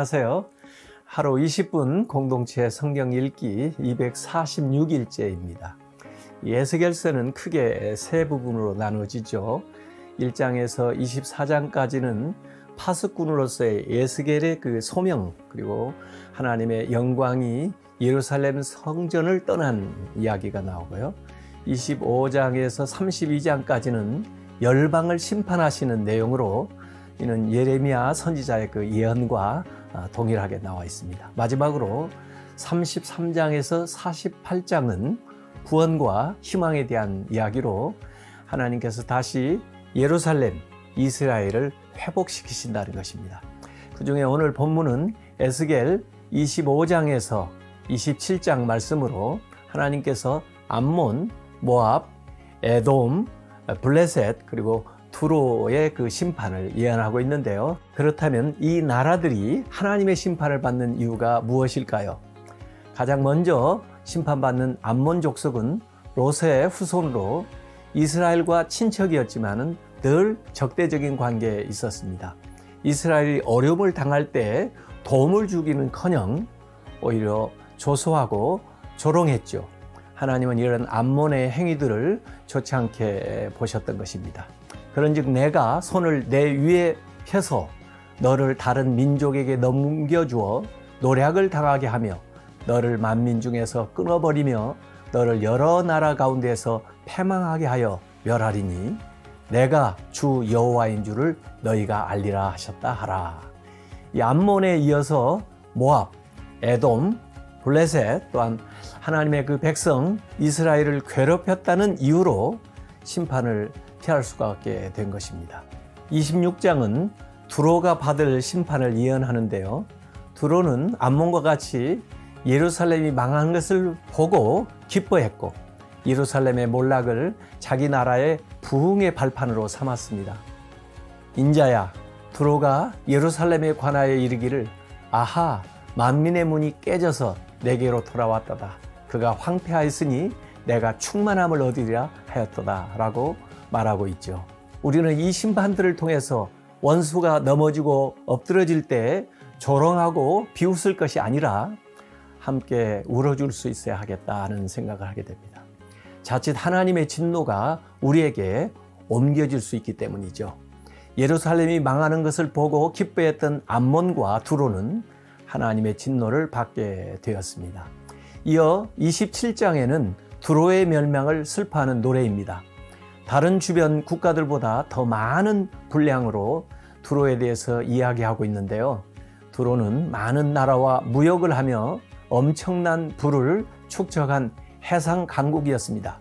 안녕하세요. 하루 20분 공동체 성경 읽기 246일째입니다. 에스겔서는 크게 세 부분으로 나누어지죠. 1장에서 24장까지는 파수꾼으로서의 에스겔의 그 소명, 그리고 하나님의 영광이 예루살렘 성전을 떠난 이야기가 나오고요. 25장에서 32장까지는 열방을 심판하시는 내용으로 이는 예레미야 선지자의 그 예언과 동일하게 나와 있습니다. 마지막으로 33장에서 48장은 구원과 희망에 대한 이야기로 하나님께서 다시 예루살렘, 이스라엘을 회복시키신다는 것입니다. 그 중에 오늘 본문은 에스겔 25장에서 27장 말씀으로 하나님께서 암몬, 모압, 에돔, 블레셋 그리고 두로의 그 심판을 예언하고 있는데요. 그렇다면 이 나라들이 하나님의 심판을 받는 이유가 무엇일까요? 가장 먼저 심판받는 암몬 족속은 롯의 후손으로 이스라엘과 친척이었지만은 늘 적대적인 관계에 있었습니다. 이스라엘이 어려움을 당할 때 도움을 주기는커녕 오히려 조소하고 조롱했죠. 하나님은 이런 암몬의 행위들을 좋지 않게 보셨던 것입니다. 그런즉 내가 손을 내 위에 펴서 너를 다른 민족에게 넘겨주어 노략을 당하게 하며 너를 만민 중에서 끊어버리며 너를 여러 나라 가운데서 패망하게 하여 멸하리니 내가 주 여호와인 줄을 너희가 알리라 하셨다 하라. 이 암몬에 이어서 모압, 에돔, 블레셋 또한 하나님의 그 백성 이스라엘을 괴롭혔다는 이유로 심판을 피할 수가 없게 된 것입니다. 26장은 두로가 받을 심판을 예언하는데요. 두로는 암몬과 같이 예루살렘이 망한 것을 보고 기뻐했고 예루살렘의 몰락을 자기 나라의 부흥의 발판으로 삼았습니다. 인자야, 두로가 예루살렘에 관하여 이르기를 아하, 만민의 문이 깨져서 내게로 돌아왔도다. 그가 황폐하였으니 내가 충만함을 얻으리라 하였도다 라고 말하고 있죠. 우리는 이 심판들을 통해서 원수가 넘어지고 엎드러질 때 조롱하고 비웃을 것이 아니라 함께 울어줄 수 있어야 하겠다 하는 생각을 하게 됩니다. 자칫 하나님의 진노가 우리에게 옮겨질 수 있기 때문이죠. 예루살렘이 망하는 것을 보고 기뻐했던 암몬과 두로는 하나님의 진노를 받게 되었습니다. 이어 27장에는 두로의 멸망을 슬퍼하는 노래입니다. 다른 주변 국가들보다 더 많은 분량으로 두로에 대해서 이야기하고 있는데요. 두로는 많은 나라와 무역을 하며 엄청난 부를 축적한 해상 강국이었습니다.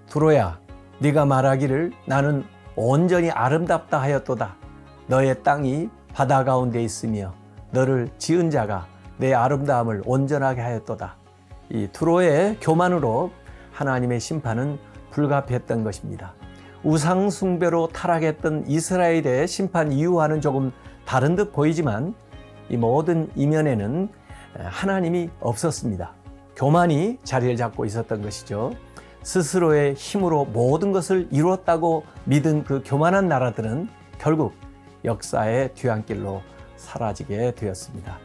두로야, 네가 말하기를 나는 온전히 아름답다 하였도다. 너의 땅이 바다 가운데 있으며 너를 지은 자가 내 아름다움을 온전하게 하였도다. 이 두로의 교만으로 하나님의 심판은 불가피했던 것입니다. 우상 숭배로 타락했던 이스라엘의 심판 이유와는 조금 다른 듯 보이지만 이 모든 이면에는 하나님이 없었습니다. 교만이 자리를 잡고 있었던 것이죠. 스스로의 힘으로 모든 것을 이루었다고 믿은 그 교만한 나라들은 결국 역사의 뒤안길로 사라지게 되었습니다.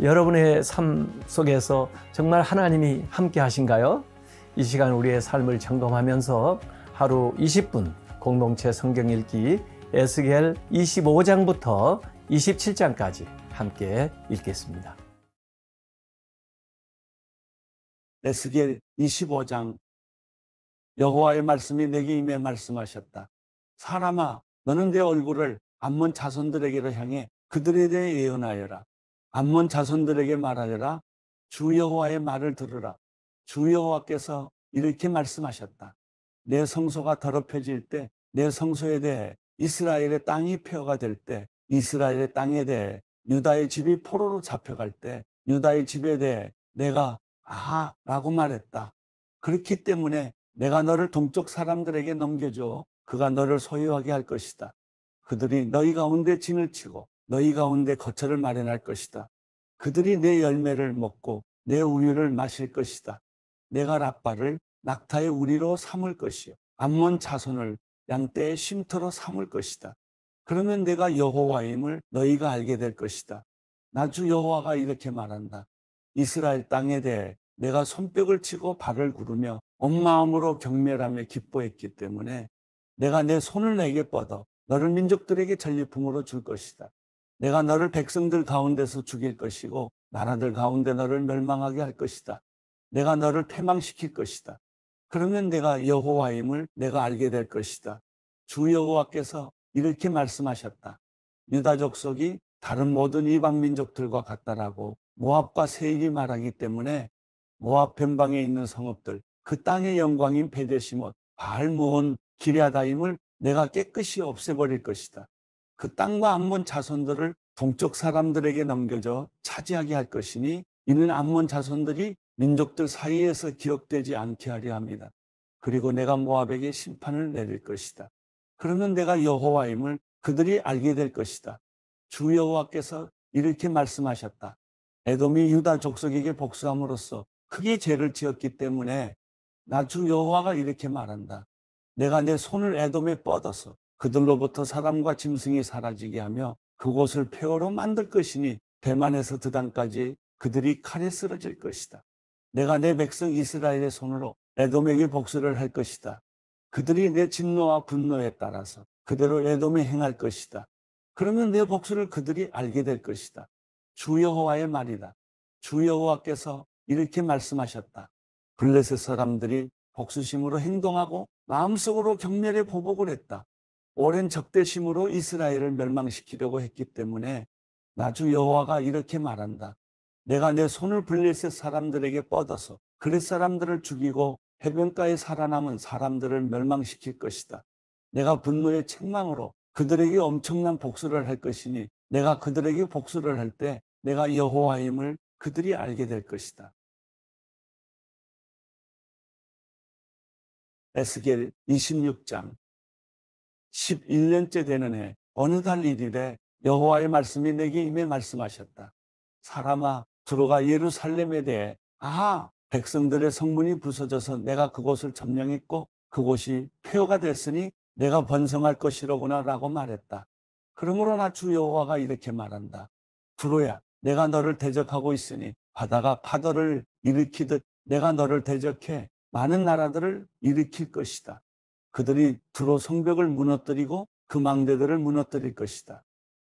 여러분의 삶 속에서 정말 하나님이 함께 하신가요? 이 시간 우리의 삶을 점검하면서 하루 20분 공동체 성경 읽기 에스겔 25장부터 27장까지 함께 읽겠습니다. 에스겔 25장. 여호와의 말씀이 내게 임해 말씀하셨다. 사람아, 너는 내 얼굴을 암몬 자손들에게로 향해 그들에 대해 예언하여라. 암몬 자손들에게 말하여라. 주 여호와의 말을 들으라. 주 여호와께서 이렇게 말씀하셨다. 내 성소가 더럽혀질 때, 내 성소에 대해 이스라엘의 땅이 폐허가 될 때, 이스라엘의 땅에 대해 유다의 집이 포로로 잡혀갈 때, 유다의 집에 대해 내가 라고 말했다. 그렇기 때문에 내가 너를 동쪽 사람들에게 넘겨줘 그가 너를 소유하게 할 것이다. 그들이 너희 가운데 진을 치고 너희 가운데 거처를 마련할 것이다. 그들이 내 열매를 먹고 내 우유를 마실 것이다. 내가 랍바를 낙타의 우리로 삼을 것이요 암몬 자손을 양떼의 쉼터로 삼을 것이다. 그러면 내가 여호와임을 너희가 알게 될 것이다. 나 주 여호와가 이렇게 말한다. 이스라엘 땅에 대해 내가 손뼉을 치고 발을 구르며 온 마음으로 경멸하며 기뻐했기 때문에 내가 내 손을 내게 뻗어 너를 민족들에게 전리품으로 줄 것이다. 내가 너를 백성들 가운데서 죽일 것이고 나라들 가운데 너를 멸망하게 할 것이다. 내가 너를 패망시킬 것이다. 그러면 내가 여호와임을 내가 알게 될 것이다. 주 여호와께서 이렇게 말씀하셨다. 유다 족속이 다른 모든 이방 민족들과 같다라고 모압과 세일이 말하기 때문에 모압 변방에 있는 성읍들, 그 땅의 영광인 베데시못, 바알므온, 기럇아임을 내가 깨끗이 없애버릴 것이다. 그 땅과 암몬 자손들을 동쪽 사람들에게 넘겨줘 차지하게 할 것이니 이는 암몬 자손들이 민족들 사이에서 기억되지 않게 하려 합니다. 그리고 내가 모압에게 심판을 내릴 것이다. 그러면 내가 여호와임을 그들이 알게 될 것이다. 주 여호와께서 이렇게 말씀하셨다. 에돔이 유다 족속에게 복수함으로써 크게 죄를 지었기 때문에 나 주 여호와가 이렇게 말한다. 내가 내 손을 에돔에 뻗어서 그들로부터 사람과 짐승이 사라지게 하며 그곳을 폐허로 만들 것이니 대만에서 드단까지 그들이 칼에 쓰러질 것이다. 내가 내 백성 이스라엘의 손으로 에돔에게 복수를 할 것이다. 그들이 내 진노와 분노에 따라서 그대로 에돔에 행할 것이다. 그러면 내 복수를 그들이 알게 될 것이다. 주 여호와의 말이다. 주 여호와께서 이렇게 말씀하셨다. 블레셋 사람들이 복수심으로 행동하고 마음속으로 경멸의 보복을 했다. 오랜 적대심으로 이스라엘을 멸망시키려고 했기 때문에 나 주 여호와가 이렇게 말한다. 내가 내 손을 블레셋 사람들에게 뻗어서 그렛 사람들을 죽이고 해변가에 살아남은 사람들을 멸망시킬 것이다. 내가 분노의 책망으로 그들에게 엄청난 복수를 할 것이니 내가 그들에게 복수를 할 때 내가 여호와임을 그들이 알게 될 것이다. 에스겔 26장 11년째 되는 해 어느 달 1일에 여호와의 말씀이 내게 임해 말씀하셨다. 사람아, 들어가 예루살렘에 대해 백성들의 성문이 부서져서 내가 그곳을 점령했고 그곳이 폐허가 됐으니 내가 번성할 것이로구나 라고 말했다. 그러므로 나 주 여호와가 이렇게 말한다. 두로야, 내가 너를 대적하고 있으니 바다가 파도를 일으키듯 내가 너를 대적해 많은 나라들을 일으킬 것이다. 그들이 두로 성벽을 무너뜨리고 그 망대들을 무너뜨릴 것이다.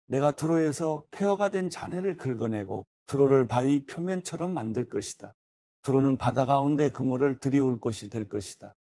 내가 두로에서 폐허가 된 잔해를 긁어내고 두로를 바위 표면처럼 만들 것이다. 두로는 바다 가운데 그물을 들이올 곳이 될 것이다.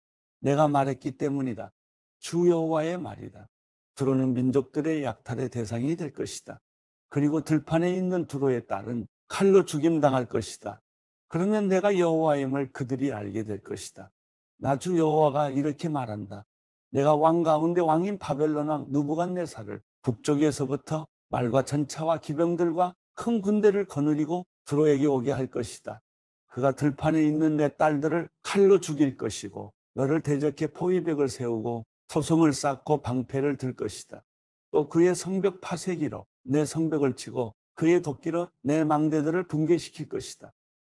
내가 말했기 때문이다. 주 여호와의 말이다. 두로는 민족들의 약탈의 대상이 될 것이다. 그리고 들판에 있는 두로의 딸은 칼로 죽임당할 것이다. 그러면 내가 여호와임을 그들이 알게 될 것이다. 나 주 여호와가 이렇게 말한다. 내가 왕 가운데 왕인 바벨론 왕 느부갓네살을 북쪽에서부터 말과 전차와 기병들과 큰 군대를 거느리고 두로에게 오게 할 것이다. 그가 들판에 있는 내 딸들을 칼로 죽일 것이고 너를 대적해 포위벽을 세우고 토성을 쌓고 방패를 들 것이다. 또 그의 성벽 파쇄기로 내 성벽을 치고 그의 도끼로 내 망대들을 붕괴시킬 것이다.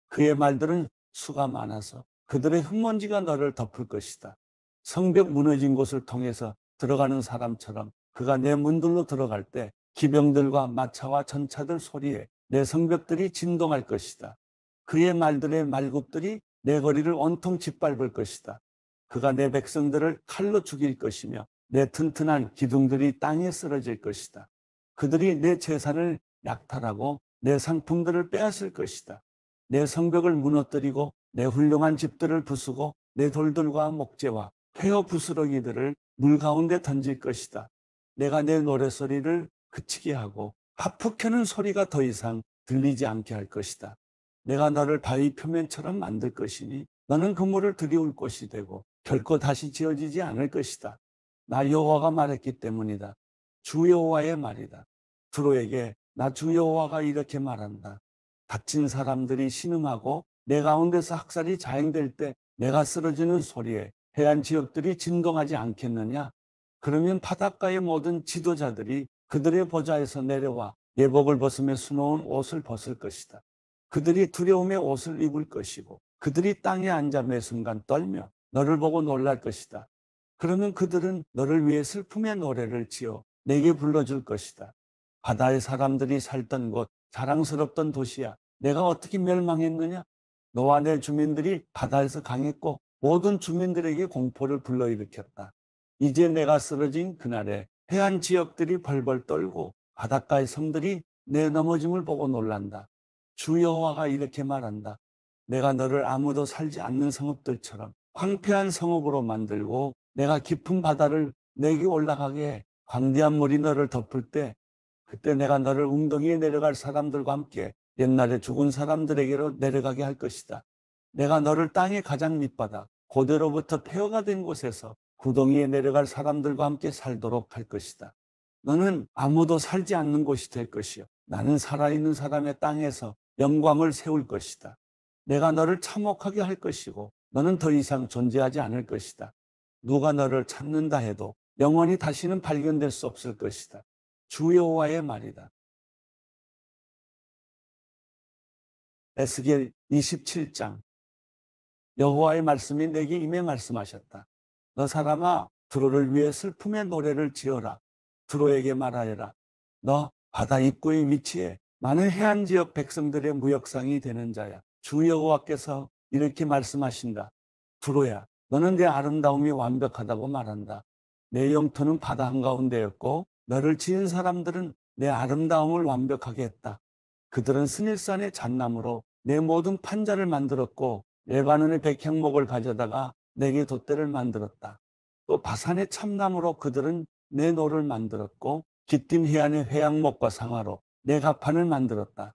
그의 말들은 수가 많아서 그들의 흙먼지가 너를 덮을 것이다. 성벽 무너진 곳을 통해서 들어가는 사람처럼 그가 내 문들로 들어갈 때 기병들과 마차와 전차들 소리에 내 성벽들이 진동할 것이다. 그의 말들의 말굽들이 내 거리를 온통 짓밟을 것이다. 그가 내 백성들을 칼로 죽일 것이며 내 튼튼한 기둥들이 땅에 쓰러질 것이다. 그들이 내 재산을 약탈하고 내 상품들을 빼앗을 것이다. 내 성벽을 무너뜨리고 내 훌륭한 집들을 부수고 내 돌들과 목재와 폐허 부스러기들을 물 가운데 던질 것이다. 내가 내 노랫소리를 그치게 하고 하프 켜는 소리가 더 이상 들리지 않게 할 것이다. 내가 너를 바위 표면처럼 만들 것이니 너는 그물을 들이올 곳이 되고 결코 다시 지어지지 않을 것이다. 나 여호와가 말했기 때문이다. 주 여호와의 말이다. 두로에게 나 주 여호와가 이렇게 말한다. 다친 사람들이 신음하고 내 가운데서 학살이 자행될 때 내가 쓰러지는 소리에 해안 지역들이 진동하지 않겠느냐? 그러면 바닷가의 모든 지도자들이 그들의 보좌에서 내려와 예복을 벗으며 수놓은 옷을 벗을 것이다. 그들이 두려움의 옷을 입을 것이고 그들이 땅에 앉아 매 순간 떨며 너를 보고 놀랄 것이다. 그러면 그들은 너를 위해 슬픔의 노래를 지어 내게 불러줄 것이다. 바다의 사람들이 살던 곳, 자랑스럽던 도시야. 내가 어떻게 멸망했느냐? 너와 내 주민들이 바다에서 강했고 모든 주민들에게 공포를 불러일으켰다. 이제 내가 쓰러진 그날에 해안 지역들이 벌벌 떨고 바닷가의 섬들이 내 넘어짐을 보고 놀란다. 주 여호와가 이렇게 말한다. 내가 너를 아무도 살지 않는 성읍들처럼 황폐한 성읍으로 만들고 내가 깊은 바다를 내게 올라가게 해. 광대한 물이 너를 덮을 때 그때 내가 너를 웅덩이에 내려갈 사람들과 함께 옛날에 죽은 사람들에게로 내려가게 할 것이다. 내가 너를 땅의 가장 밑바닥 고대로부터 폐허가 된 곳에서 구덩이에 내려갈 사람들과 함께 살도록 할 것이다. 너는 아무도 살지 않는 곳이 될 것이요. 나는 살아있는 사람의 땅에서 영광을 세울 것이다. 내가 너를 참혹하게 할 것이고 너는 더 이상 존재하지 않을 것이다. 누가 너를 찾는다 해도 영원히 다시는 발견될 수 없을 것이다. 주 여호와의 말이다. 에스겔 27장. 여호와의 말씀이 내게 임해 말씀하셨다. 너 사람아, 두로를 위해 슬픔의 노래를 지어라. 두로에게 말하여라. 너 바다 입구의 위치에 많은 해안 지역 백성들의 무역상이 되는 자야. 주 여호와께서 이렇게 말씀하신다. 두로야, 너는 내 아름다움이 완벽하다고 말한다. 내 영토는 바다 한가운데였고 너를 지은 사람들은 내 아름다움을 완벽하게 했다. 그들은 스닐산의 잣나무로 내 모든 판자를 만들었고 레바논의 백향목을 가져다가 내게 돛대를 만들었다. 또 바산의 참나무로 그들은 내 노를 만들었고 기띔 해안의 회양목과 상아로 내 가판을 만들었다.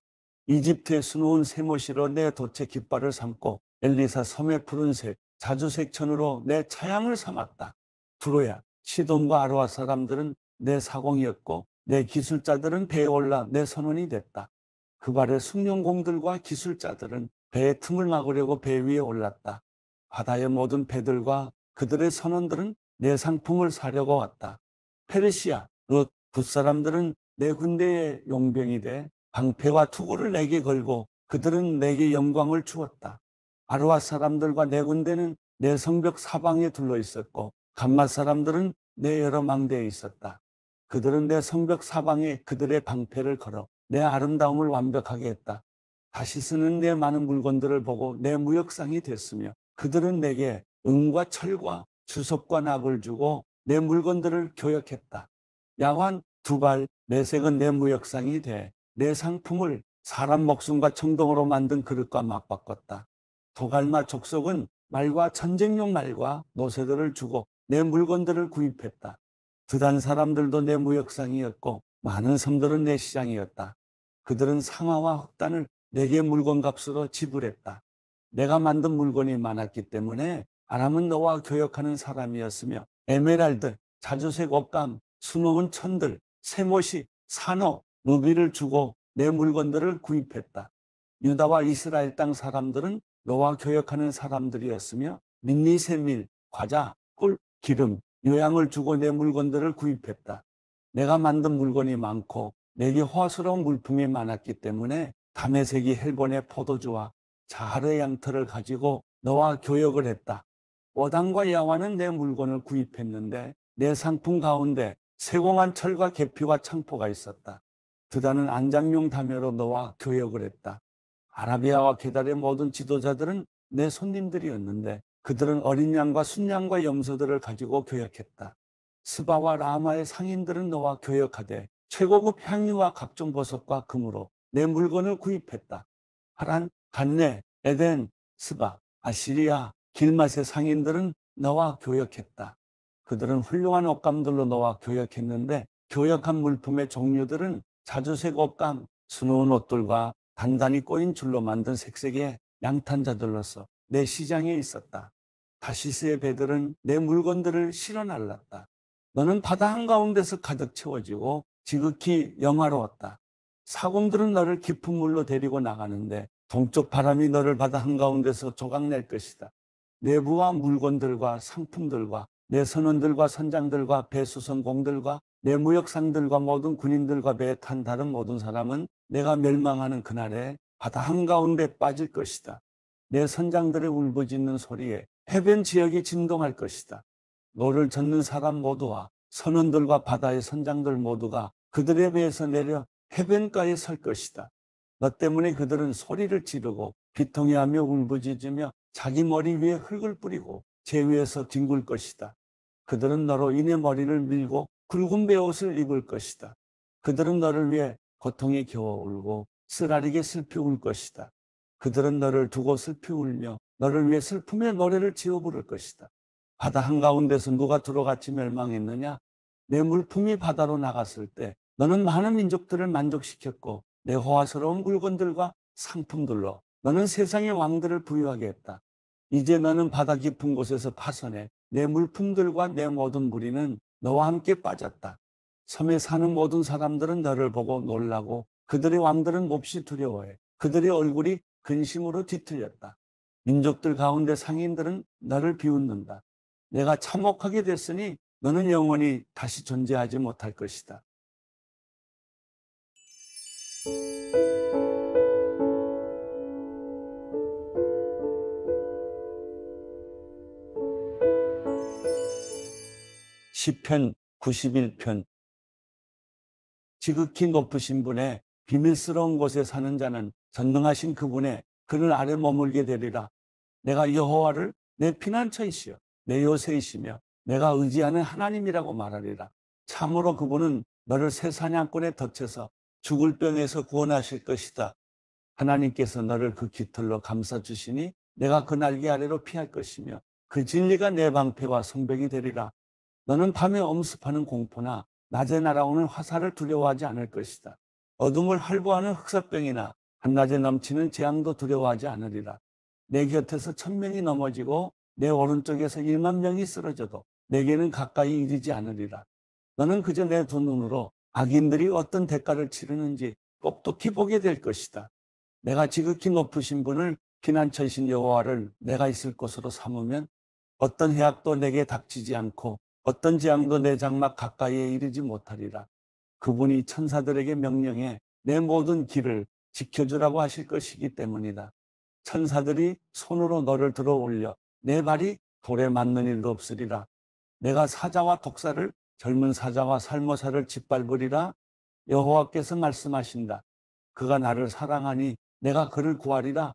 이집트의 수놓은 세모시로 내 돛의 깃발을 삼고 엘리사 섬의 푸른색 자주색 천으로 내 차양을 삼았다. 두로야, 시돈과 아로아 사람들은 내 사공이었고 내 기술자들은 배에 올라 내 선원이 됐다. 그 발의 숭늉공들과 기술자들은 배의 틈을 막으려고 배 위에 올랐다. 바다의 모든 배들과 그들의 선원들은 내 상품을 사려고 왔다. 페르시아, 룻, 붓사람들은 내 군대의 용병이 돼 방패와 투구를 내게 걸고 그들은 내게 영광을 주었다. 아로아 사람들과 내 군대는 내 성벽 사방에 둘러 있었고 감맛 사람들은 내 여러 망대에 있었다. 그들은 내 성벽 사방에 그들의 방패를 걸어 내 아름다움을 완벽하게 했다. 다시 쓰는 내 많은 물건들을 보고 내 무역상이 됐으며 그들은 내게 은과 철과 주석과 납을 주고 내 물건들을 교역했다. 야환, 두발, 메색은 내 무역상이 돼 내 상품을 사람 목숨과 청동으로 만든 그릇과 맞바꿨다. 도갈마 족속은 말과 전쟁용 말과 노새들을 주고 내 물건들을 구입했다. 드단 사람들도 내 무역상이었고 많은 섬들은 내 시장이었다. 그들은 상아와 흑단을 내게 물건값으로 지불했다. 내가 만든 물건이 많았기 때문에 아람은 너와 교역하는 사람이었으며 에메랄드, 자주색 옷감, 수놓은 천들, 세못이, 산호, 루비를 주고 내 물건들을 구입했다. 유다와 이스라엘 땅 사람들은 너와 교역하는 사람들이었으며 민니세밀, 과자, 꿀, 기름, 요양을 주고 내 물건들을 구입했다. 내가 만든 물건이 많고 내게 호화스러운 물품이 많았기 때문에 다메섹이 헬본의 포도주와 자하르의 양털을 가지고 너와 교역을 했다. 워당과 야완은 내 물건을 구입했는데 내 상품 가운데 세공한 철과 계피와 창포가 있었다. 드다는 안장용 다메로 너와 교역을 했다. 아라비아와 게달의 모든 지도자들은 내 손님들이었는데 그들은 어린 양과 순양과 염소들을 가지고 교역했다. 스바와 라마의 상인들은 너와 교역하되 최고급 향유와 각종 보석과 금으로 내 물건을 구입했다. 하란, 간네, 에덴, 스바, 아시리아, 길맛의 상인들은 너와 교역했다. 그들은 훌륭한 옷감들로 너와 교역했는데 교역한 물품의 종류들은 자주색 옷감, 수놓은 옷들과 단단히 꼬인 줄로 만든 색색의 양탄자들로서 내 시장에 있었다. 다시스의 배들은 내 물건들을 실어 날랐다. 너는 바다 한가운데서 가득 채워지고 지극히 영화로웠다. 사공들은 너를 깊은 물로 데리고 나가는데 동쪽 바람이 너를 바다 한가운데서 조각낼 것이다. 내부와 물건들과 상품들과 내 선원들과 선장들과 배수선공들과 내 무역상들과 모든 군인들과 배에 탄 다른 모든 사람은 내가 멸망하는 그날에 바다 한가운데 빠질 것이다. 내 선장들의 울부짖는 소리에 해변 지역이 진동할 것이다. 노를 젓는 사람 모두와 선원들과 바다의 선장들 모두가 그들의 배에서 내려 해변가에 설 것이다. 너 때문에 그들은 소리를 지르고 비통해하며 울부짖으며 자기 머리 위에 흙을 뿌리고 제 위에서 뒹굴 것이다. 그들은 너로 인해 머리를 밀고 굵은 베옷을 입을 것이다. 그들은 너를 위해 고통에 겨워 울고 쓰라리게 슬피 울 것이다. 그들은 너를 두고 슬피 울며 너를 위해 슬픔의 노래를 지어 부를 것이다. 바다 한가운데서 누가 두로같이 멸망했느냐? 내 물품이 바다로 나갔을 때 너는 많은 민족들을 만족시켰고 내 호화스러운 물건들과 상품들로 너는 세상의 왕들을 부유하게 했다. 이제 너는 바다 깊은 곳에서 파선해 내 물품들과 내 모든 무리는 너와 함께 빠졌다. 섬에 사는 모든 사람들은 너를 보고 놀라고 그들의 왕들은 몹시 두려워해. 그들의 얼굴이 근심으로 뒤틀렸다. 민족들 가운데 상인들은 너를 비웃는다. 내가 참혹하게 됐으니 너는 영원히 다시 존재하지 못할 것이다. 시편 91편. 지극히 높으신 분의 비밀스러운 곳에 사는 자는 전능하신 그분의 그늘 아래 머물게 되리라. 내가 여호와를 내 피난처이시여 내 요새이시며 내가 의지하는 하나님이라고 말하리라. 참으로 그분은 너를 새 사냥꾼의 덫에서 죽을 병에서 구원하실 것이다. 하나님께서 너를 그 깃털로 감싸주시니 내가 그 날개 아래로 피할 것이며 그 진리가 내 방패와 성벽이 되리라. 너는 밤에 엄습하는 공포나 낮에 날아오는 화살을 두려워하지 않을 것이다. 어둠을 할부하는 흑사병이나 한낮에 넘치는 재앙도 두려워하지 않으리라. 내 곁에서 1000명이 넘어지고 내 오른쪽에서 100,000명이 쓰러져도 내게는 가까이 이르지 않으리라. 너는 그저 내 두 눈으로 악인들이 어떤 대가를 치르는지 똑똑히 보게 될 것이다. 내가 지극히 높으신 분을 피난처이신 여호와를 내가 있을 곳으로 삼으면 어떤 해악도 내게 닥치지 않고 어떤 재앙도 내 장막 가까이에 이르지 못하리라. 그분이 천사들에게 명령해 내 모든 길을 지켜주라고 하실 것이기 때문이다. 천사들이 손으로 너를 들어 올려 내 발이 돌에 맞는 일도 없으리라. 내가 사자와 독사를 젊은 사자와 살모사를 짓밟으리라. 여호와께서 말씀하신다. 그가 나를 사랑하니 내가 그를 구하리라.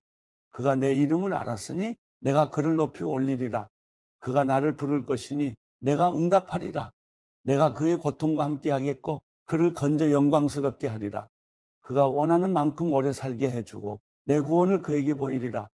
그가 내 이름을 알았으니 내가 그를 높이 올리리라. 그가 나를 부를 것이니 내가 응답하리라. 내가 그의 고통과 함께 하겠고 그를 건져 영광스럽게 하리라. 그가 원하는 만큼 오래 살게 해주고 내 구원을 그에게 보이리라.